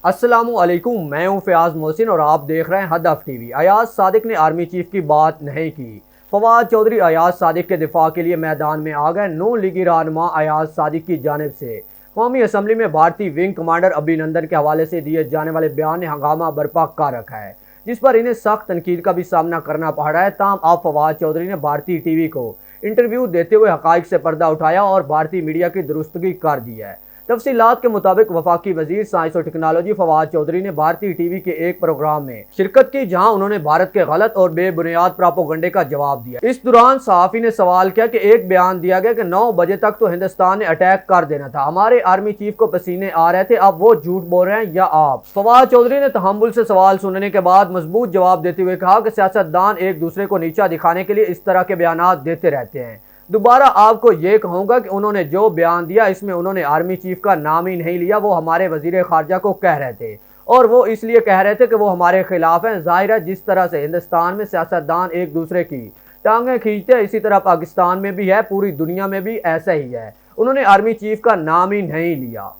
अस्सलामुअलैकुम, मैं हूं फयाज मोहसिन और आप देख रहे हैं हदफ टीवी। अयाज सादिक ने आर्मी चीफ की बात नहीं की। फवाद चौधरी अयाज सादिक के दिफा के लिए मैदान में आ गए। नून लीगी रहनुमा अयाज सादिक की जानिब से कौमी असम्बली में भारतीय विंग कमांडर अभिनंदन के हवाले से दिए जाने वाले बयान ने हंगामा बर्पा कर रखा है, जिस पर इन्हें सख्त तनकीद का भी सामना करना पड़ रहा है। ताहम अब फवाद चौधरी ने भारतीय टीवी को इंटरव्यू देते हुए हकाइक से पर्दा उठाया और भारतीय मीडिया की दुरुस्तगी कर दी है। तफसीलात के मुताबिक वफाकी वजीर साइंस और टेक्नोलॉजी फवाद चौधरी ने भारतीय टीवी के एक प्रोग्राम में शिरकत की, जहां उन्होंने भारत के गलत और बेबुनियाद प्रोपेगेंडे का जवाब दिया। इस दौरान सहाफी ने सवाल किया कि एक बयान दिया गया कि 9 बजे तक तो हिंदुस्तान ने अटैक कर देना था, हमारे आर्मी चीफ को पसीने आ रहे थे, अब वो झूठ बोल रहे हैं या आप? फवाद चौधरी ने तहम्मुल से सवाल सुनने के बाद मजबूत जवाब देते हुए कहा कि सियासतदान एक दूसरे को नीचा दिखाने के लिए इस तरह के बयान देते रहते हैं। दोबारा आपको ये कहूँगा कि उन्होंने जो बयान दिया इसमें उन्होंने आर्मी चीफ का नाम ही नहीं लिया। वो हमारे वजीर खारजा को कह रहे थे और वो इसलिए कह रहे थे कि वो हमारे खिलाफ हैं। जाहिर है जिस तरह से हिंदुस्तान में सियासतदान एक दूसरे की टांगें खींचते हैं, इसी तरह पाकिस्तान में भी है, पूरी दुनिया में भी ऐसा ही है। उन्होंने आर्मी चीफ का नाम ही नहीं लिया।